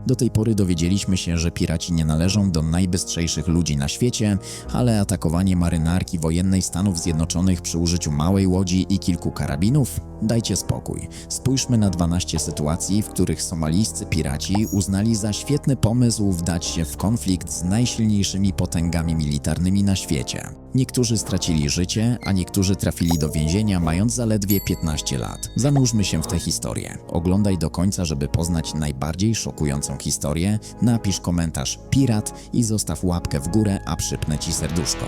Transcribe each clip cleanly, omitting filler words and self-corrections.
Do tej pory dowiedzieliśmy się, że piraci nie należą do najbystrzejszych ludzi na świecie, ale atakowanie marynarki wojennej Stanów Zjednoczonych przy użyciu małej łodzi i kilku karabinów? Dajcie spokój. Spójrzmy na 12 sytuacji, w których somalijscy piraci uznali za świetny pomysł wdać się w konflikt z najsilniejszymi potęgami militarnymi na świecie. Niektórzy stracili życie, a niektórzy trafili do więzienia mając zaledwie 15 lat. Zanurzmy się w tę historię. Oglądaj do końca, żeby poznać najbardziej szokującą historię. Napisz komentarz pirat i zostaw łapkę w górę, a przypnę Ci serduszko.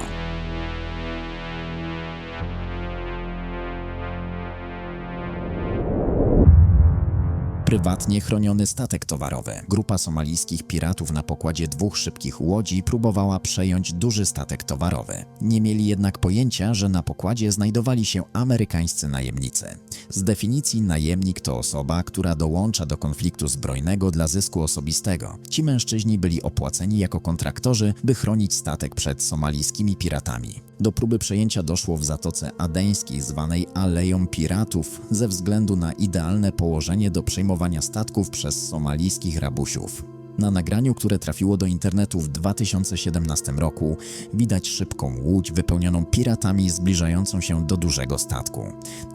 Prywatnie chroniony statek towarowy. Grupa somalijskich piratów na pokładzie 2 szybkich łodzi próbowała przejąć duży statek towarowy. Nie mieli jednak pojęcia, że na pokładzie znajdowali się amerykańscy najemnicy. Z definicji najemnik to osoba, która dołącza do konfliktu zbrojnego dla zysku osobistego. Ci mężczyźni byli opłaceni jako kontraktorzy, by chronić statek przed somalijskimi piratami. Do próby przejęcia doszło w Zatoce Adeńskiej, zwanej Aleją Piratów, ze względu na idealne położenie do przejmowania statków przez somalijskich rabusiów. Na nagraniu, które trafiło do internetu w 2017 roku, widać szybką łódź wypełnioną piratami zbliżającą się do dużego statku.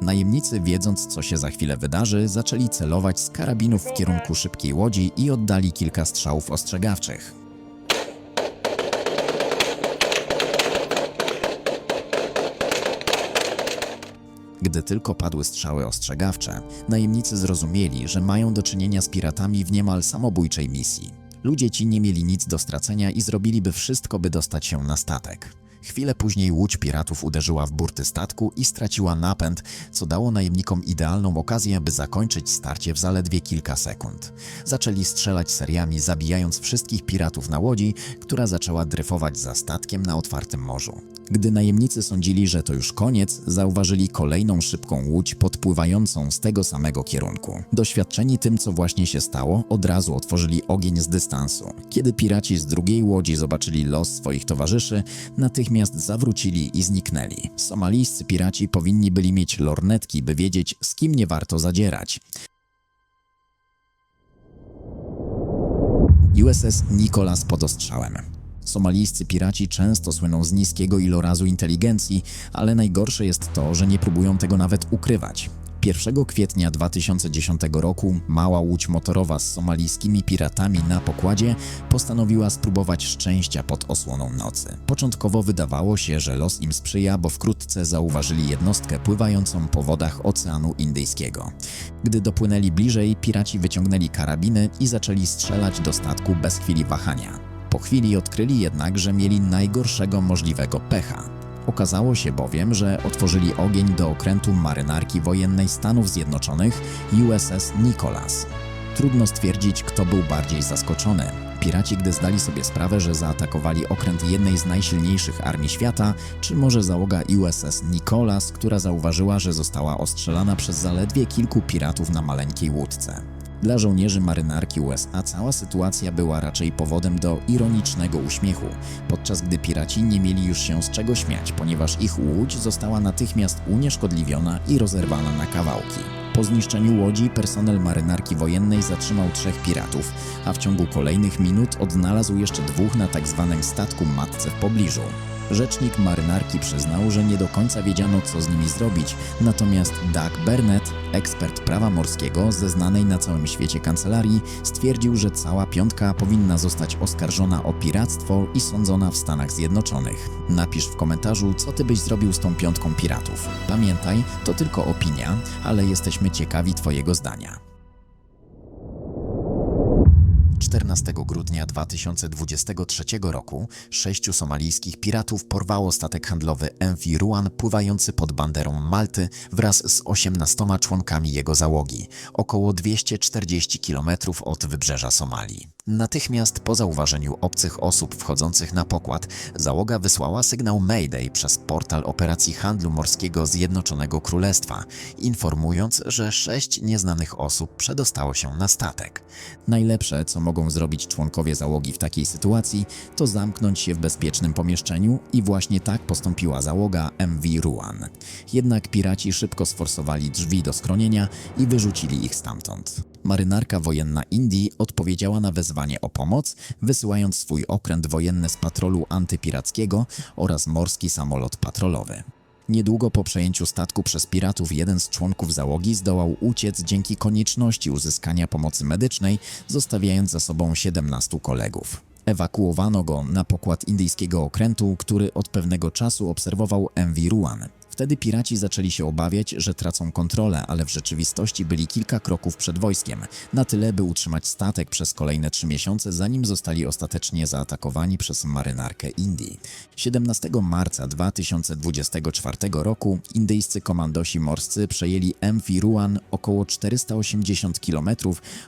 Najemnicy, wiedząc, co się za chwilę wydarzy, zaczęli celować z karabinów w kierunku szybkiej łodzi i oddali kilka strzałów ostrzegawczych. Gdy tylko padły strzały ostrzegawcze, najemnicy zrozumieli, że mają do czynienia z piratami w niemal samobójczej misji. Ludzie ci nie mieli nic do stracenia i zrobiliby wszystko, by dostać się na statek. Chwilę później łódź piratów uderzyła w burty statku i straciła napęd, co dało najemnikom idealną okazję, by zakończyć starcie w zaledwie kilka sekund. Zaczęli strzelać seriami, zabijając wszystkich piratów na łodzi, która zaczęła dryfować za statkiem na otwartym morzu. Gdy najemnicy sądzili, że to już koniec, zauważyli kolejną szybką łódź podpływającą z tego samego kierunku. Doświadczeni tym, co właśnie się stało, od razu otworzyli ogień z dystansu. Kiedy piraci z drugiej łodzi zobaczyli los swoich towarzyszy, natychmiast zawrócili i zniknęli. Somalijscy piraci powinni byli mieć lornetki, by wiedzieć, z kim nie warto zadzierać. USS Nicholas pod ostrzałem. Somalijscy piraci często słyną z niskiego ilorazu inteligencji, ale najgorsze jest to, że nie próbują tego nawet ukrywać. 1 kwietnia 2010 roku mała łódź motorowa z somalijskimi piratami na pokładzie postanowiła spróbować szczęścia pod osłoną nocy. Początkowo wydawało się, że los im sprzyja, bo wkrótce zauważyli jednostkę pływającą po wodach Oceanu Indyjskiego. Gdy dopłynęli bliżej, piraci wyciągnęli karabiny i zaczęli strzelać do statku bez chwili wahania. Po chwili odkryli jednak, że mieli najgorszego możliwego pecha. Okazało się bowiem, że otworzyli ogień do okrętu marynarki wojennej Stanów Zjednoczonych USS Nicholas. Trudno stwierdzić, kto był bardziej zaskoczony. Piraci, gdy zdali sobie sprawę, że zaatakowali okręt jednej z najsilniejszych armii świata, czy może załoga USS Nicholas, która zauważyła, że została ostrzelana przez zaledwie kilku piratów na maleńkiej łódce. Dla żołnierzy marynarki USA cała sytuacja była raczej powodem do ironicznego uśmiechu, podczas gdy piraci nie mieli już się z czego śmiać, ponieważ ich łódź została natychmiast unieszkodliwiona i rozerwana na kawałki. Po zniszczeniu łodzi personel marynarki wojennej zatrzymał 3 piratów, a w ciągu kolejnych minut odnalazł jeszcze 2 na tzw. statku matce w pobliżu. Rzecznik marynarki przyznał, że nie do końca wiedziano, co z nimi zrobić, natomiast Doug Burnett, ekspert prawa morskiego ze znanej na całym świecie kancelarii, stwierdził, że cała piątka powinna zostać oskarżona o piractwo i sądzona w Stanach Zjednoczonych. Napisz w komentarzu, co ty byś zrobił z tą piątką piratów. Pamiętaj, to tylko opinia, ale jesteśmy ciekawi twojego zdania. 14 grudnia 2023 roku 6 somalijskich piratów porwało statek handlowy MV Ruan pływający pod banderą Malty wraz z 18 członkami jego załogi, około 240 km od wybrzeża Somalii. Natychmiast po zauważeniu obcych osób wchodzących na pokład, załoga wysłała sygnał Mayday przez portal operacji handlu morskiego Zjednoczonego Królestwa, informując, że 6 nieznanych osób przedostało się na statek. Najlepsze, co mogą zrobić członkowie załogi w takiej sytuacji, to zamknąć się w bezpiecznym pomieszczeniu i właśnie tak postąpiła załoga MV Ruan. Jednak piraci szybko sforsowali drzwi do schronienia i wyrzucili ich stamtąd. Marynarka wojenna Indii odpowiedziała na wezwanie o pomoc, wysyłając swój okręt wojenny z patrolu antypirackiego oraz morski samolot patrolowy. Niedługo po przejęciu statku przez piratów jeden z członków załogi zdołał uciec dzięki konieczności uzyskania pomocy medycznej, zostawiając za sobą 17 kolegów. Ewakuowano go na pokład indyjskiego okrętu, który od pewnego czasu obserwował MV Ruan. Wtedy piraci zaczęli się obawiać, że tracą kontrolę, ale w rzeczywistości byli kilka kroków przed wojskiem, na tyle by utrzymać statek przez kolejne 3 miesiące, zanim zostali ostatecznie zaatakowani przez marynarkę Indii. 17 marca 2024 roku indyjscy komandosi morscy przejęli MV Ruan około 480 km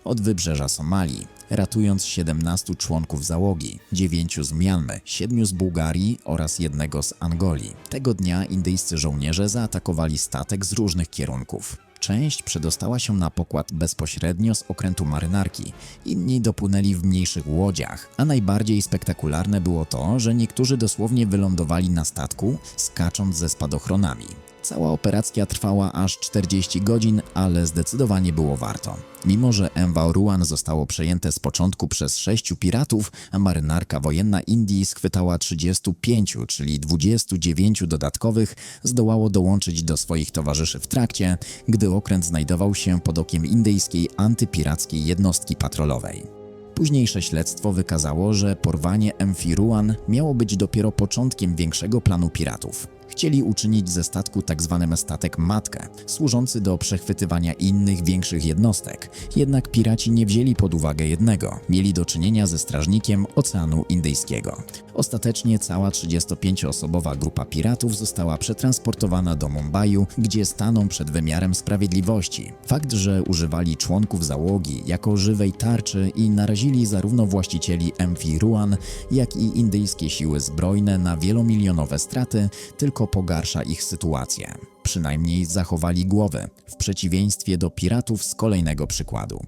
od wybrzeża Somalii, ratując 17 członków załogi, 9 z Mjanmy, 7 z Bułgarii oraz 1 z Angolii. Tego dnia indyjscy żołnierze zaatakowali statek z różnych kierunków. Część przedostała się na pokład bezpośrednio z okrętu marynarki, inni dopłynęli w mniejszych łodziach, a najbardziej spektakularne było to, że niektórzy dosłownie wylądowali na statku, skacząc ze spadochronami. Cała operacja trwała aż 40 godzin, ale zdecydowanie było warto. Mimo że MV Ruan zostało przejęte z początku przez 6 piratów, a marynarka wojenna Indii schwytała 35, czyli 29 dodatkowych, zdołało dołączyć do swoich towarzyszy w trakcie, gdy okręt znajdował się pod okiem indyjskiej antypirackiej jednostki patrolowej. Późniejsze śledztwo wykazało, że porwanie MV Ruan miało być dopiero początkiem większego planu piratów. Chcieli uczynić ze statku tzw. statek matkę, służący do przechwytywania innych, większych jednostek. Jednak piraci nie wzięli pod uwagę jednego. Mieli do czynienia ze strażnikiem Oceanu Indyjskiego. Ostatecznie cała 35-osobowa grupa piratów została przetransportowana do Mumbaiu, gdzie staną przed wymiarem sprawiedliwości. Fakt, że używali członków załogi jako żywej tarczy i narazili zarówno właścicieli MV Ruan, jak i indyjskie siły zbrojne na wielomilionowe straty, tylko pogarsza ich sytuację. Przynajmniej zachowali głowy, w przeciwieństwie do piratów z kolejnego przykładu.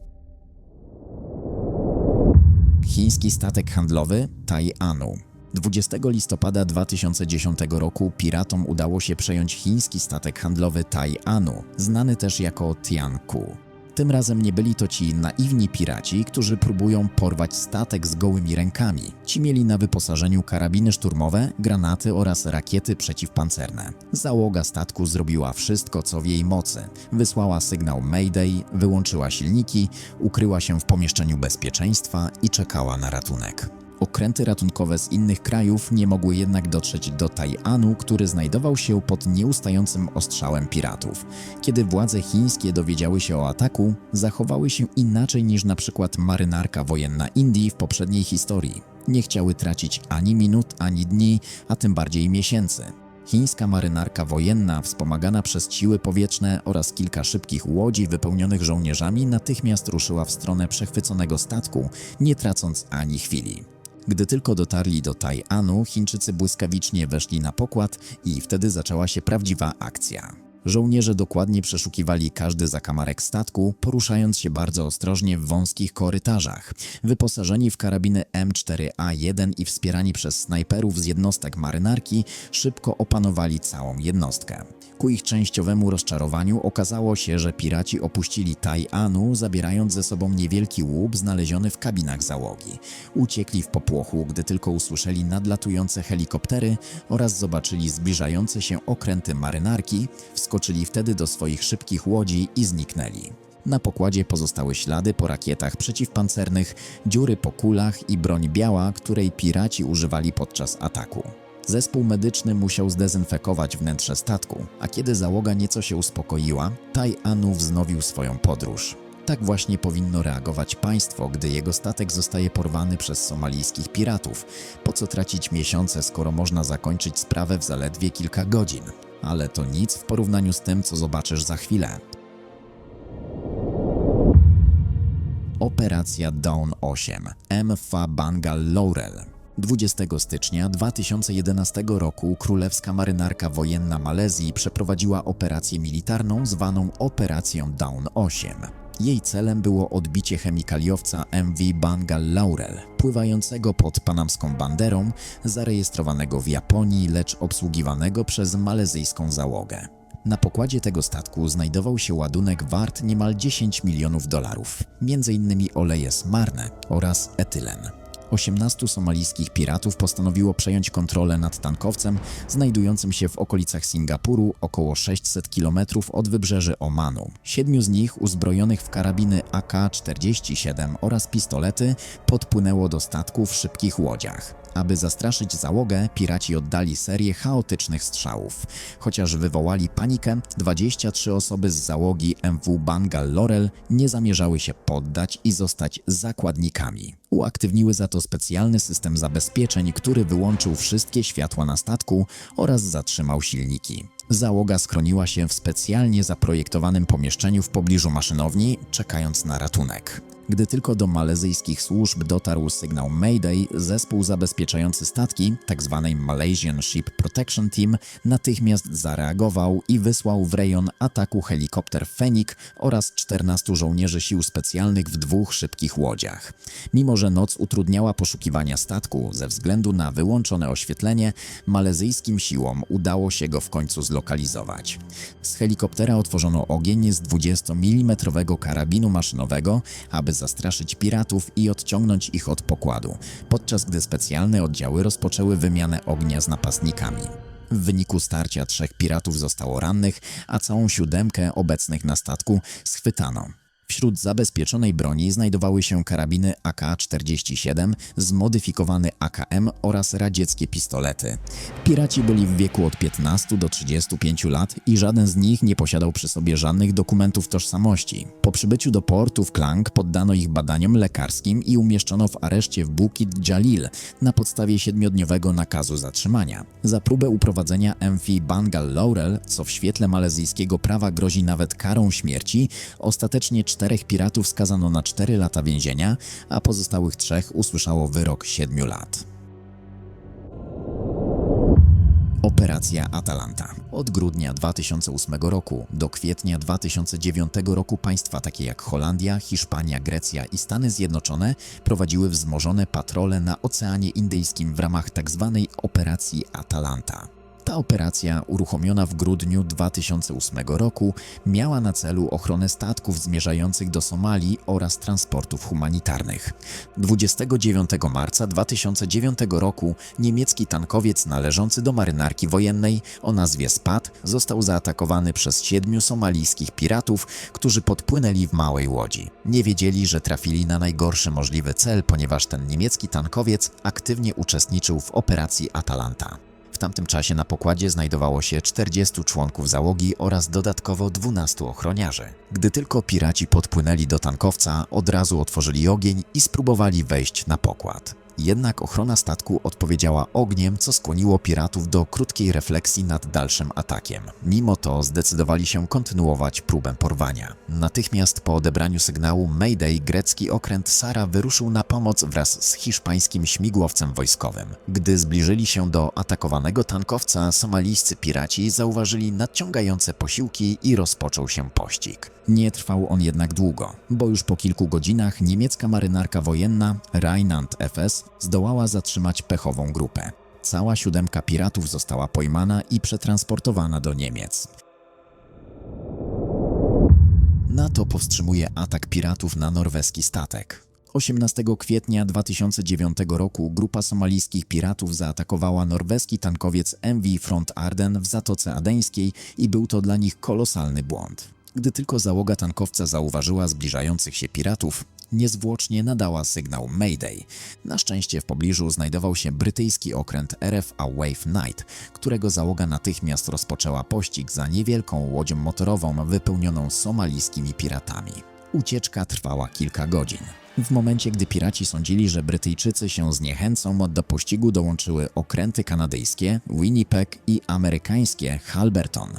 Chiński statek handlowy Tai Anu. 20 listopada 2010 roku piratom udało się przejąć chiński statek handlowy Tai Anu, znany też jako Tianku. Tym razem nie byli to ci naiwni piraci, którzy próbują porwać statek z gołymi rękami. Ci mieli na wyposażeniu karabiny szturmowe, granaty oraz rakiety przeciwpancerne. Załoga statku zrobiła wszystko, co w jej mocy. Wysłała sygnał Mayday, wyłączyła silniki, ukryła się w pomieszczeniu bezpieczeństwa i czekała na ratunek. Okręty ratunkowe z innych krajów nie mogły jednak dotrzeć do Tai Anu, który znajdował się pod nieustającym ostrzałem piratów. Kiedy władze chińskie dowiedziały się o ataku, zachowały się inaczej niż na przykład marynarka wojenna Indii w poprzedniej historii. Nie chciały tracić ani minut, ani dni, a tym bardziej miesięcy. Chińska marynarka wojenna, wspomagana przez siły powietrzne oraz kilka szybkich łodzi wypełnionych żołnierzami, natychmiast ruszyła w stronę przechwyconego statku, nie tracąc ani chwili. Gdy tylko dotarli do Tai Anu, Chińczycy błyskawicznie weszli na pokład i wtedy zaczęła się prawdziwa akcja. Żołnierze dokładnie przeszukiwali każdy zakamarek statku, poruszając się bardzo ostrożnie w wąskich korytarzach. Wyposażeni w karabiny M4A1 i wspierani przez snajperów z jednostek marynarki, szybko opanowali całą jednostkę. Ku ich częściowemu rozczarowaniu okazało się, że piraci opuścili Tai Anu, zabierając ze sobą niewielki łup znaleziony w kabinach załogi. Uciekli w popłochu, gdy tylko usłyszeli nadlatujące helikoptery oraz zobaczyli zbliżające się okręty marynarki, wskoczyli wtedy do swoich szybkich łodzi i zniknęli. Na pokładzie pozostały ślady po rakietach przeciwpancernych, dziury po kulach i broń biała, której piraci używali podczas ataku. Zespół medyczny musiał zdezynfekować wnętrze statku, a kiedy załoga nieco się uspokoiła, Tai Anu wznowił swoją podróż. Tak właśnie powinno reagować państwo, gdy jego statek zostaje porwany przez somalijskich piratów. Po co tracić miesiące, skoro można zakończyć sprawę w zaledwie kilka godzin? Ale to nic w porównaniu z tym, co zobaczysz za chwilę. Operacja Dawn 8 MV Bengal Laurel. 20 stycznia 2011 roku królewska marynarka wojenna Malezji przeprowadziła operację militarną zwaną Operacją Dawn 8. Jej celem było odbicie chemikaliowca MV Bengal Laurel, pływającego pod panamską banderą, zarejestrowanego w Japonii, lecz obsługiwanego przez malezyjską załogę. Na pokładzie tego statku znajdował się ładunek wart niemal 10 milionów dolarów, m.in. oleje smarne oraz etylen. 18 somalijskich piratów postanowiło przejąć kontrolę nad tankowcem znajdującym się w okolicach Singapuru, około 600 km od wybrzeży Omanu. 7 z nich, uzbrojonych w karabiny AK-47 oraz pistolety, podpłynęło do statku w szybkich łodziach. Aby zastraszyć załogę, piraci oddali serię chaotycznych strzałów. Chociaż wywołali panikę, 23 osoby z załogi MV Bengal Laurel nie zamierzały się poddać i zostać zakładnikami. Uaktywniły za to specjalny system zabezpieczeń, który wyłączył wszystkie światła na statku oraz zatrzymał silniki. Załoga schroniła się w specjalnie zaprojektowanym pomieszczeniu w pobliżu maszynowni, czekając na ratunek. Gdy tylko do malezyjskich służb dotarł sygnał Mayday, zespół zabezpieczający statki, tzw. Malaysian Ship Protection Team, natychmiast zareagował i wysłał w rejon ataku helikopter Phoenix oraz 14 żołnierzy sił specjalnych w 2 szybkich łodziach. Mimo że noc utrudniała poszukiwania statku ze względu na wyłączone oświetlenie, malezyjskim siłom udało się go w końcu zlokalizować. Z helikoptera otworzono ogień z 20 mm karabinu maszynowego, aby zastraszyć piratów i odciągnąć ich od pokładu, podczas gdy specjalne oddziały rozpoczęły wymianę ognia z napastnikami. W wyniku starcia 3 piratów zostało rannych, a całą 7 obecnych na statku schwytano. Wśród zabezpieczonej broni znajdowały się karabiny AK-47, zmodyfikowany AKM oraz radzieckie pistolety. Piraci byli w wieku od 15 do 35 lat i żaden z nich nie posiadał przy sobie żadnych dokumentów tożsamości. Po przybyciu do portu w Klang poddano ich badaniom lekarskim i umieszczono w areszcie w Bukit Jalil na podstawie 7-dniowego nakazu zatrzymania. Za próbę uprowadzenia MV Bengal Laurel, co w świetle malezyjskiego prawa grozi nawet karą śmierci, ostatecznie 4 piratów skazano na 4 lata więzienia, a pozostałych 3 usłyszało wyrok 7 lat. Operacja Atalanta. Od grudnia 2008 roku do kwietnia 2009 roku państwa takie jak Holandia, Hiszpania, Grecja i Stany Zjednoczone prowadziły wzmożone patrole na Oceanie Indyjskim w ramach tzw. Operacji Atalanta. Ta operacja, uruchomiona w grudniu 2008 roku, miała na celu ochronę statków zmierzających do Somalii oraz transportów humanitarnych. 29 marca 2009 roku niemiecki tankowiec należący do marynarki wojennej o nazwie Spad został zaatakowany przez 7 somalijskich piratów, którzy podpłynęli w małej łodzi. Nie wiedzieli, że trafili na najgorszy możliwy cel, ponieważ ten niemiecki tankowiec aktywnie uczestniczył w operacji Atalanta. W tamtym czasie na pokładzie znajdowało się 40 członków załogi oraz dodatkowo 12 ochroniarzy. Gdy tylko piraci podpłynęli do tankowca, od razu otworzyli ogień i spróbowali wejść na pokład. Jednak ochrona statku odpowiedziała ogniem, co skłoniło piratów do krótkiej refleksji nad dalszym atakiem. Mimo to zdecydowali się kontynuować próbę porwania. Natychmiast po odebraniu sygnału Mayday grecki okręt Sara wyruszył na pomoc wraz z hiszpańskim śmigłowcem wojskowym. Gdy zbliżyli się do atakowanego tankowca, somalijscy piraci zauważyli nadciągające posiłki i rozpoczął się pościg. Nie trwał on jednak długo, bo już po kilku godzinach niemiecka marynarka wojenna Rheinland FS zdołała zatrzymać pechową grupę. Cała 7 piratów została pojmana i przetransportowana do Niemiec. NATO powstrzymuje atak piratów na norweski statek. 18 kwietnia 2009 roku grupa somalijskich piratów zaatakowała norweski tankowiec MV Front Arden w Zatoce Adeńskiej i był to dla nich kolosalny błąd. Gdy tylko załoga tankowca zauważyła zbliżających się piratów, niezwłocznie nadała sygnał Mayday. Na szczęście w pobliżu znajdował się brytyjski okręt RFA Wave Knight, którego załoga natychmiast rozpoczęła pościg za niewielką łodzią motorową wypełnioną somalijskimi piratami. Ucieczka trwała kilka godzin. W momencie, gdy piraci sądzili, że Brytyjczycy się zniechęcą, do pościgu dołączyły okręty kanadyjskie Winnipeg i amerykańskie Halberton.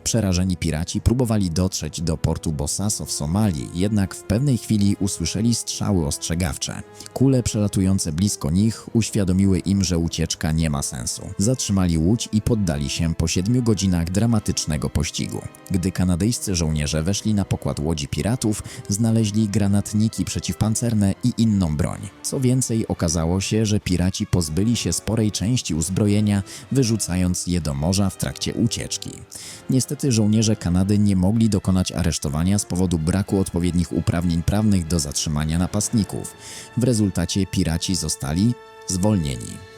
Przerażeni piraci próbowali dotrzeć do portu Bosaso w Somalii, jednak w pewnej chwili usłyszeli strzały ostrzegawcze. Kule przelatujące blisko nich uświadomiły im, że ucieczka nie ma sensu. Zatrzymali łódź i poddali się po 7 godzinach dramatycznego pościgu. Gdy kanadyjscy żołnierze weszli na pokład łodzi piratów, znaleźli granatniki przeciwpancerne pancerne i inną broń. Co więcej, okazało się, że piraci pozbyli się sporej części uzbrojenia, wyrzucając je do morza w trakcie ucieczki. Niestety żołnierze Kanady nie mogli dokonać aresztowania z powodu braku odpowiednich uprawnień prawnych do zatrzymania napastników. W rezultacie piraci zostali zwolnieni.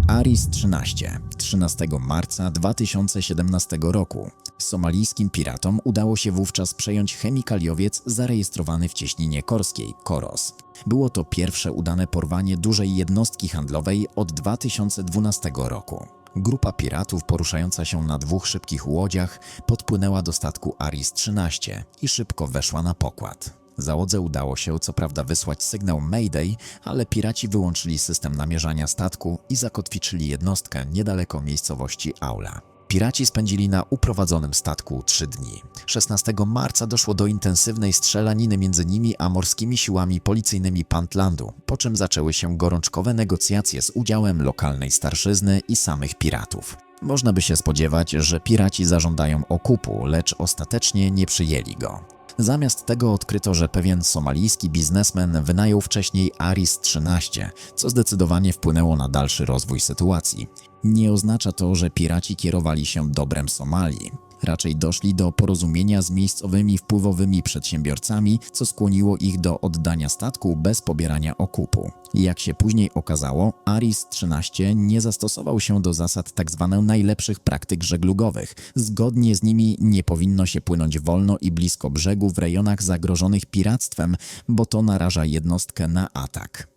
Aris 13. 13 marca 2017 roku. Somalijskim piratom udało się wówczas przejąć chemikaliowiec zarejestrowany w cieśninie korskiej, Koros. Było to pierwsze udane porwanie dużej jednostki handlowej od 2012 roku. Grupa piratów poruszająca się na 2 szybkich łodziach podpłynęła do statku Aris 13 i szybko weszła na pokład. Załodze udało się co prawda wysłać sygnał Mayday, ale piraci wyłączyli system namierzania statku i zakotwiczyli jednostkę niedaleko miejscowości Aula. Piraci spędzili na uprowadzonym statku 3 dni. 16 marca doszło do intensywnej strzelaniny między nimi a morskimi siłami policyjnymi Puntlandu, po czym zaczęły się gorączkowe negocjacje z udziałem lokalnej starszyzny i samych piratów. Można by się spodziewać, że piraci zażądają okupu, lecz ostatecznie nie przyjęli go. Zamiast tego odkryto, że pewien somalijski biznesmen wynajął wcześniej Aris 13, co zdecydowanie wpłynęło na dalszy rozwój sytuacji. Nie oznacza to, że piraci kierowali się dobrem Somalii. Raczej doszli do porozumienia z miejscowymi wpływowymi przedsiębiorcami, co skłoniło ich do oddania statku bez pobierania okupu. Jak się później okazało, Aris 13 nie zastosował się do zasad tzw. najlepszych praktyk żeglugowych. Zgodnie z nimi nie powinno się płynąć wolno i blisko brzegu w rejonach zagrożonych piractwem, bo to naraża jednostkę na atak.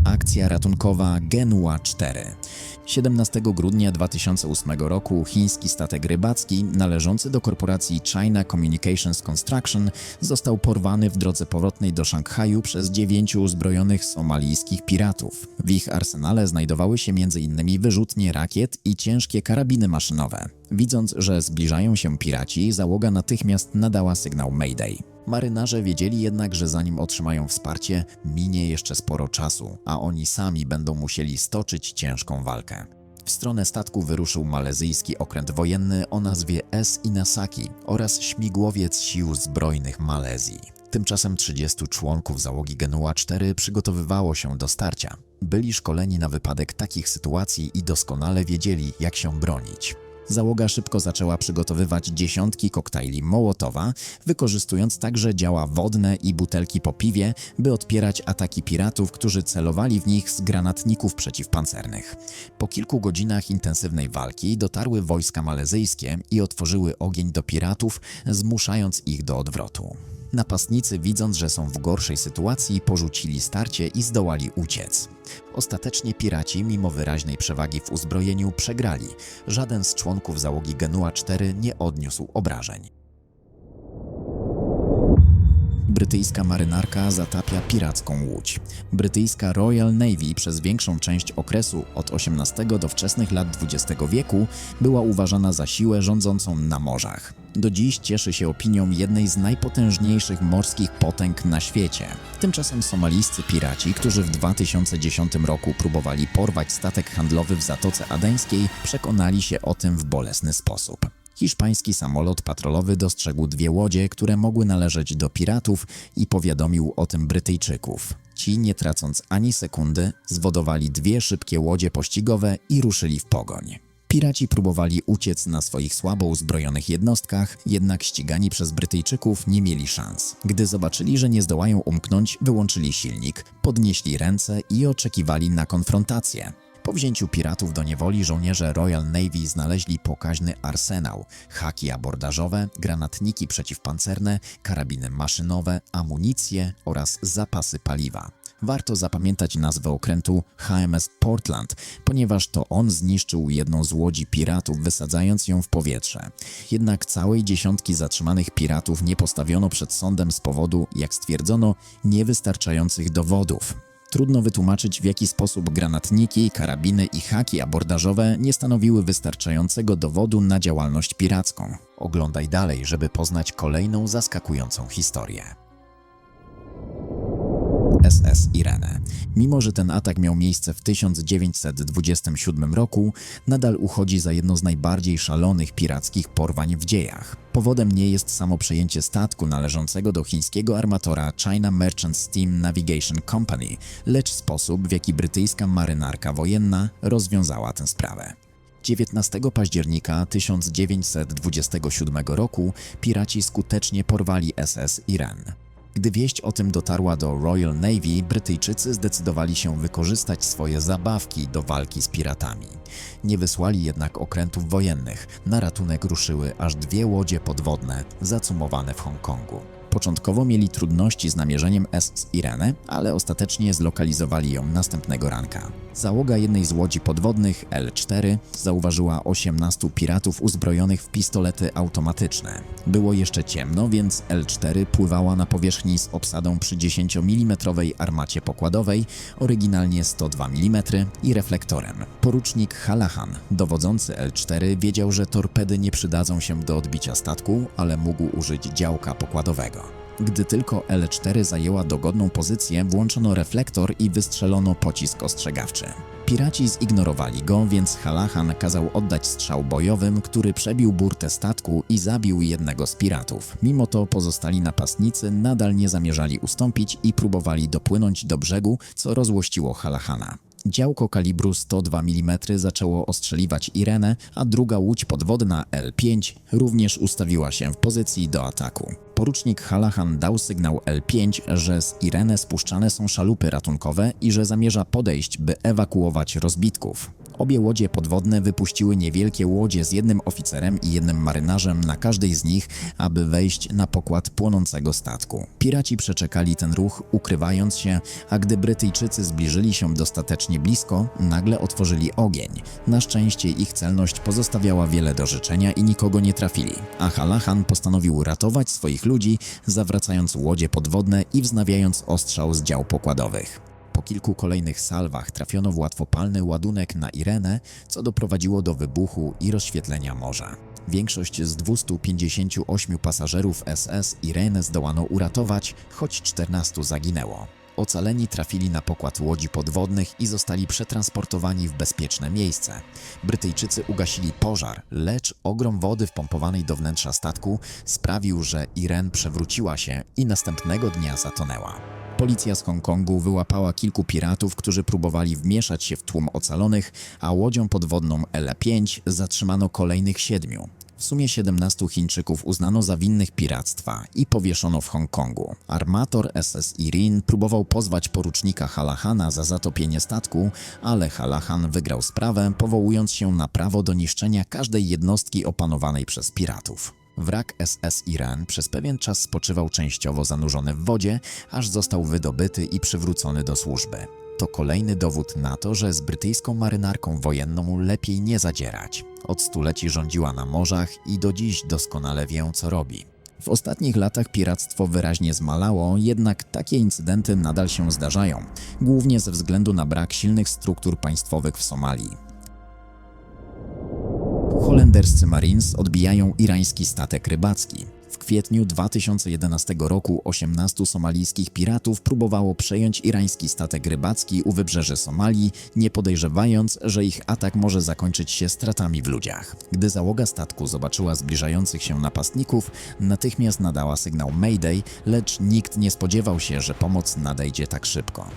Akcja ratunkowa Genua 4. 17 grudnia 2008 roku chiński statek rybacki należący do korporacji China Communications Construction został porwany w drodze powrotnej do Szanghaju przez 9 uzbrojonych somalijskich piratów. W ich arsenale znajdowały się m.in. wyrzutnie rakiet i ciężkie karabiny maszynowe. Widząc, że zbliżają się piraci, załoga natychmiast nadała sygnał Mayday. Marynarze wiedzieli jednak, że zanim otrzymają wsparcie, minie jeszcze sporo czasu, a oni sami będą musieli stoczyć ciężką walkę. W stronę statku wyruszył malezyjski okręt wojenny o nazwie S. Inasaki oraz śmigłowiec sił zbrojnych Malezji. Tymczasem 30 członków załogi Genua 4 przygotowywało się do starcia. Byli szkoleni na wypadek takich sytuacji i doskonale wiedzieli, jak się bronić. Załoga szybko zaczęła przygotowywać dziesiątki koktajli Mołotowa, wykorzystując także działa wodne i butelki po piwie, by odpierać ataki piratów, którzy celowali w nich z granatników przeciwpancernych. Po kilku godzinach intensywnej walki dotarły wojska malezyjskie i otworzyły ogień do piratów, zmuszając ich do odwrotu. Napastnicy, widząc, że są w gorszej sytuacji, porzucili starcie i zdołali uciec. Ostatecznie piraci, mimo wyraźnej przewagi w uzbrojeniu, przegrali. Żaden z członków załogi Genua 4 nie odniósł obrażeń. Brytyjska marynarka zatapia piracką łódź. Brytyjska Royal Navy przez większą część okresu od XVIII do wczesnych lat XX wieku była uważana za siłę rządzącą na morzach. Do dziś cieszy się opinią jednej z najpotężniejszych morskich potęg na świecie. Tymczasem somalijscy piraci, którzy w 2010 roku próbowali porwać statek handlowy w Zatoce Adeńskiej, przekonali się o tym w bolesny sposób. Hiszpański samolot patrolowy dostrzegł 2 łodzie, które mogły należeć do piratów i powiadomił o tym Brytyjczyków. Ci, nie tracąc ani sekundy, zwodowali 2 szybkie łodzie pościgowe i ruszyli w pogoń. Piraci próbowali uciec na swoich słabo uzbrojonych jednostkach, jednak ścigani przez Brytyjczyków nie mieli szans. Gdy zobaczyli, że nie zdołają umknąć, wyłączyli silnik, podnieśli ręce i oczekiwali na konfrontację. Po wzięciu piratów do niewoli żołnierze Royal Navy znaleźli pokaźny arsenał, haki abordażowe, granatniki przeciwpancerne, karabiny maszynowe, amunicję oraz zapasy paliwa. Warto zapamiętać nazwę okrętu HMS Portland, ponieważ to on zniszczył jedną z łodzi piratów, wysadzając ją w powietrze. Jednak całej dziesiątki zatrzymanych piratów nie postawiono przed sądem z powodu, jak stwierdzono, niewystarczających dowodów. Trudno wytłumaczyć, w jaki sposób granatniki, karabiny i haki abordażowe nie stanowiły wystarczającego dowodu na działalność piracką. Oglądaj dalej, żeby poznać kolejną zaskakującą historię. SS Irene. Mimo że ten atak miał miejsce w 1927 roku, nadal uchodzi za jedno z najbardziej szalonych pirackich porwań w dziejach. Powodem nie jest samo przejęcie statku należącego do chińskiego armatora China Merchant Steam Navigation Company, lecz sposób, w jaki brytyjska marynarka wojenna rozwiązała tę sprawę. 19 października 1927 roku piraci skutecznie porwali SS Irene. Gdy wieść o tym dotarła do Royal Navy, Brytyjczycy zdecydowali się wykorzystać swoje zabawki do walki z piratami. Nie wysłali jednak okrętów wojennych, na ratunek ruszyły aż 2 łodzie podwodne zacumowane w Hongkongu. Początkowo mieli trudności z namierzeniem SS Irene, ale ostatecznie zlokalizowali ją następnego ranka. Załoga jednej z łodzi podwodnych, L4, zauważyła 18 piratów uzbrojonych w pistolety automatyczne. Było jeszcze ciemno, więc L4 pływała na powierzchni z obsadą przy 10 mm armacie pokładowej, oryginalnie 102 mm i reflektorem. Porucznik Hallahan, dowodzący L4, wiedział, że torpedy nie przydadzą się do odbicia statku, ale mógł użyć działka pokładowego. Gdy tylko L4 zajęła dogodną pozycję, włączono reflektor i wystrzelono pocisk ostrzegawczy. Piraci zignorowali go, więc Hallahan kazał oddać strzał bojowym, który przebił burtę statku i zabił jednego z piratów. Mimo to pozostali napastnicy nadal nie zamierzali ustąpić i próbowali dopłynąć do brzegu, co rozłościło Hallahana. Działko kalibru 102 mm zaczęło ostrzeliwać Irenę, a druga łódź podwodna L5 również ustawiła się w pozycji do ataku. Porucznik Hallahan dał sygnał L5, że z Irene spuszczane są szalupy ratunkowe i że zamierza podejść, by ewakuować rozbitków. Obie łodzie podwodne wypuściły niewielkie łodzie z jednym oficerem i jednym marynarzem na każdej z nich, aby wejść na pokład płonącego statku. Piraci przeczekali ten ruch, ukrywając się, a gdy Brytyjczycy zbliżyli się dostatecznie blisko, nagle otworzyli ogień. Na szczęście ich celność pozostawiała wiele do życzenia i nikogo nie trafili, a Hallahan postanowił ratować swoich ludzi, zawracając łodzie podwodne i wznawiając ostrzał z dział pokładowych. Po kilku kolejnych salwach trafiono w łatwopalny ładunek na Irenę, co doprowadziło do wybuchu i rozświetlenia morza. Większość z 258 pasażerów SS Irenę zdołano uratować, choć 14 zaginęło. Ocaleni trafili na pokład łodzi podwodnych i zostali przetransportowani w bezpieczne miejsce. Brytyjczycy ugasili pożar, lecz ogrom wody wpompowanej do wnętrza statku sprawił, że Irene przewróciła się i następnego dnia zatonęła. Policja z Hongkongu wyłapała kilku piratów, którzy próbowali wmieszać się w tłum ocalonych, a łodzią podwodną L5 zatrzymano kolejnych 7. W sumie 17 Chińczyków uznano za winnych piractwa i powieszono w Hongkongu. Armator SS Irene próbował pozwać porucznika Hallahana za zatopienie statku, ale Hallahan wygrał sprawę, powołując się na prawo do niszczenia każdej jednostki opanowanej przez piratów. Wrak SS Irene przez pewien czas spoczywał częściowo zanurzony w wodzie, aż został wydobyty i przywrócony do służby. To kolejny dowód na to, że z brytyjską marynarką wojenną lepiej nie zadzierać. Od stuleci rządziła na morzach i do dziś doskonale wie, co robi. W ostatnich latach piractwo wyraźnie zmalało, jednak takie incydenty nadal się zdarzają, głównie ze względu na brak silnych struktur państwowych w Somalii. Holenderscy Marines odbijają irański statek rybacki. W kwietniu 2011 roku 18 somalijskich piratów próbowało przejąć irański statek rybacki u wybrzeży Somalii, nie podejrzewając, że ich atak może zakończyć się stratami w ludziach. Gdy załoga statku zobaczyła zbliżających się napastników, natychmiast nadała sygnał Mayday, lecz nikt nie spodziewał się, że pomoc nadejdzie tak szybko.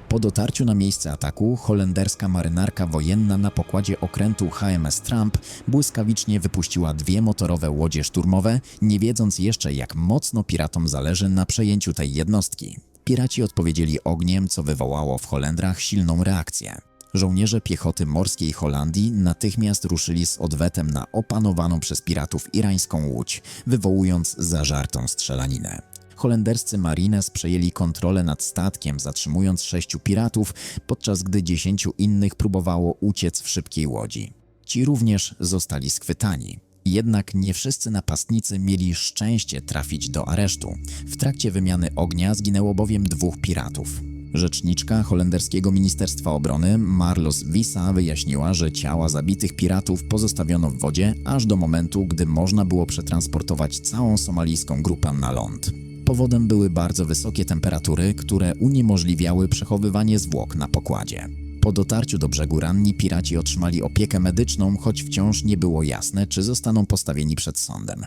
Po dotarciu na miejsce ataku, holenderska marynarka wojenna na pokładzie okrętu HMS Trump błyskawicznie wypuściła 2 motorowe łodzie szturmowe, nie wiedząc jeszcze, jak mocno piratom zależy na przejęciu tej jednostki. Piraci odpowiedzieli ogniem, co wywołało w Holendrach silną reakcję. Żołnierze piechoty morskiej Holandii natychmiast ruszyli z odwetem na opanowaną przez piratów irańską łódź, wywołując zażartą strzelaninę. Holenderscy Marines przejęli kontrolę nad statkiem, zatrzymując 6 piratów, podczas gdy 10 innych próbowało uciec w szybkiej łodzi. Ci również zostali schwytani. Jednak nie wszyscy napastnicy mieli szczęście trafić do aresztu. W trakcie wymiany ognia zginęło bowiem 2 piratów. Rzeczniczka holenderskiego Ministerstwa Obrony Marloes Visa wyjaśniła, że ciała zabitych piratów pozostawiono w wodzie aż do momentu, gdy można było przetransportować całą somalijską grupę na ląd. Powodem były bardzo wysokie temperatury, które uniemożliwiały przechowywanie zwłok na pokładzie. Po dotarciu do brzegu ranni piraci otrzymali opiekę medyczną, choć wciąż nie było jasne, czy zostaną postawieni przed sądem.